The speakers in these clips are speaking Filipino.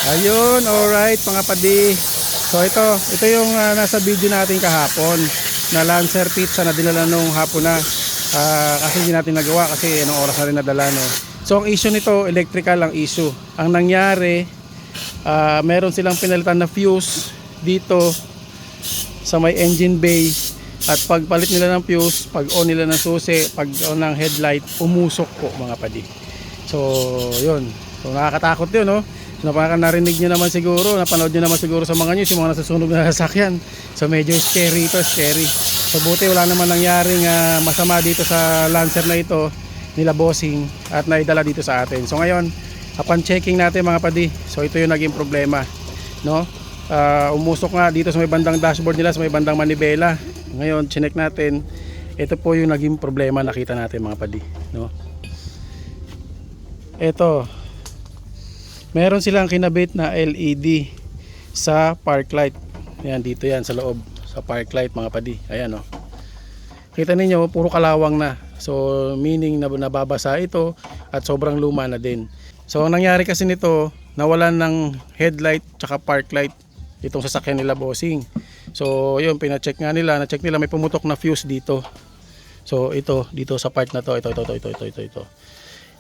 Ayun, alright mga padi. So ito yung nasa video natin kahapon na Lancer pizza na dinala nung hapon na. Kasi hindi natin nagawa kasi anong oras na rin nadala, no. So ang issue nito, electrical ang issue. Ang nangyari, meron silang pinalitan na fuse dito sa may engine bay. At pagpalit nila ng fuse, pag on nila ng susi, pag on ng headlight, umusok po mga padi. So yun, so nakakatakot yun, no. So, narinig nyo naman siguro, napanood nyo naman siguro sa mga news, yung mga nasusunog na sasakyan. So medyo scary ito, scary. So buti wala naman nangyaring masama dito sa Lancer na ito nila bossing at naidala dito sa atin. So ngayon, upon checking natin mga padi, so ito yung naging problema, no? Umusok nga dito sa may bandang dashboard nila, sa may bandang manibela. Ngayon, chinek natin, ito po yung naging problema, nakita natin mga padi, no? Ito, meron silang kinabit na LED sa park light. Ayan, dito yan sa loob, sa park light mga padi. Ayan, oh. Kita ninyo, puro kalawang na. So meaning na nababasa ito at sobrang luma na din. So ang nangyari kasi nito, nawalan ng headlight tsaka park light itong sasakyan nila bossing. So yun, pina-check nga nila, na-check nila may pumutok na fuse dito. So ito, dito sa part na to, ito.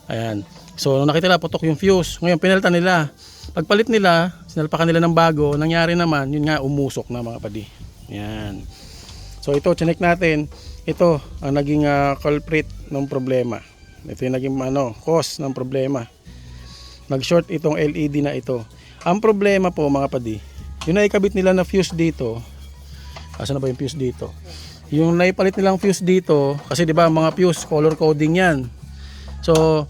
Ayan. So nung nakita nila putok yung fuse, ngayon pinalitan nila. Pagpalit nila, sinalpakan nila ng bago, nangyari naman, yun nga, umusok na mga padi. Ayan. So ito, chinek natin, ito ang naging culprit ng problema. Ito yung naging cause ng problema. Nag-short itong LED na ito. Ang problema po mga padi, yung naikabit nila na fuse dito, asan na ba yung fuse dito? Yung naipalit nilang fuse dito, kasi di ba mga fuse, color coding yan. So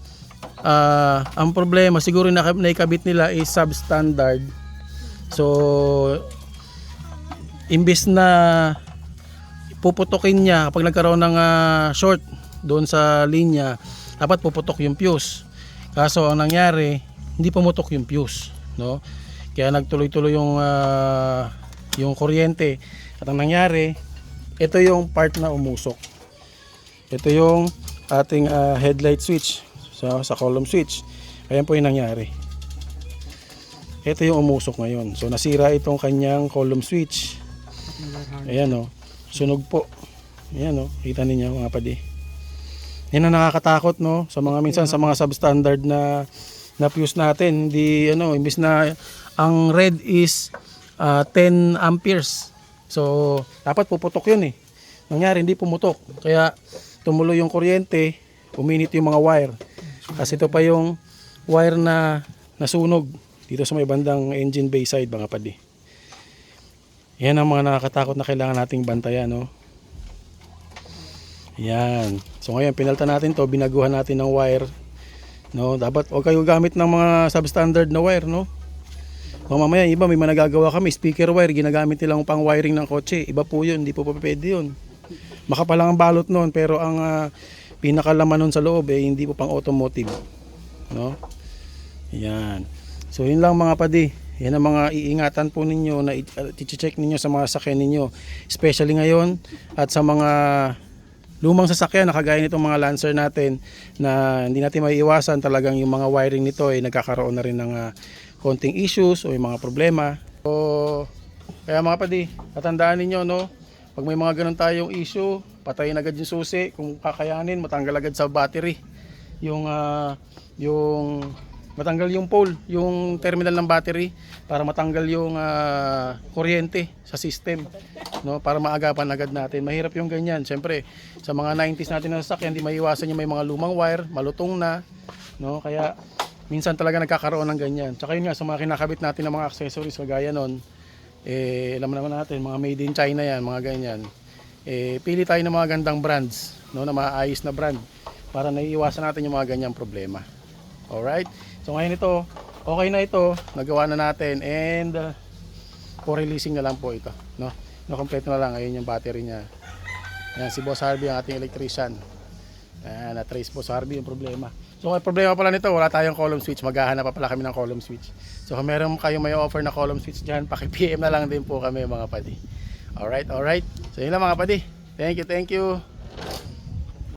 ang problema siguro naikabit nila is substandard. So imbis na puputokin niya kapag nagkaroon ng short doon sa linya, dapat puputok yung fuse. Kaso ang nangyari, hindi pumutok yung fuse, no? Kaya nagtuloy-tuloy yung kuryente. At ang nangyari, ito yung part na umusok. Ito yung ating headlight switch. Sa column switch. Ayan po yung nangyari. Ito yung umusok ngayon. So nasira itong kanyang column switch. Ayan, oh. Sunog po. Ayan, oh. Kita niyo mga padi. Yan ang nakakatakot, no? Sa mga minsan sa mga substandard na fuse natin, hindi imbis na ang red is 10 amperes. So dapat puputok 'yun eh. Nangyari hindi pumutok. Kaya tumuloy yung kuryente, uminit yung mga wire. Kasi ito pa yung wire na nasunog dito sa may bandang engine bay side mga padi. Yan ang mga nakakatakot na kailangan nating bantayan, no? Yan. So ngayon pinalitan natin to, binaguhan natin ng wire, no? Dapat huwag kayo gamit ng mga substandard na wire, no? Mamaya iba may nagagawa kami, speaker wire ginagamit nilang pang wiring ng kotse. Iba po 'yun, hindi po pwede 'yun. Makapal lang ang balot noon pero ang pinakalaman nun sa loob hindi po pang automotive, no? Yan. So yun lang mga padi. Yan ang mga iingatan po ninyo na i-check ninyo sa mga sasakyan ninyo, especially ngayon at sa mga lumang sasakyan na kagaya nitong mga Lancer natin na hindi natin maiiwasan, talagang yung mga wiring nito ay nagkakaroon na rin ng konting issues o yung mga problema. So kaya mga padi, tatandaan ninyo, no, pag may mga ganun tayong issue, patayin agad yung susi, kung kakayanin matanggal agad sa battery yung matanggal yung pole, yung terminal ng battery para matanggal yung kuryente sa system, no, para maagapan agad natin. Mahirap yung ganyan. Siyempre sa mga 90s natin na sasakyan, hindi maiwasan yung may mga lumang wire, malutong na, no, kaya minsan talaga nagkakaroon ng ganyan. Tsaka yun nga, sa mga kinakabit natin ng mga accessories kagaya nun, alam naman natin mga made in China yan, mga ganyan. Pili tayo ng mga gandang brands, no, na maayos na brand para naiiwasan natin yung mga ganyang problema. Alright, so ngayon ito, okay na ito, nagawa na natin, and for releasing na lang po ito, no, kompleto na lang. Ayun yung battery nya. Ayan, si Boss Harvey ang ating electrician. Ayan, na-trace Boss Harvey yung problema. So ang problema pala nito, wala tayong column switch, maghahanap pa pala kami ng column switch. So kung meron kayong may offer na column switch dyan, paki-PM na lang din po kami mga padi. Alright. So yun lang mga padi. Thank you.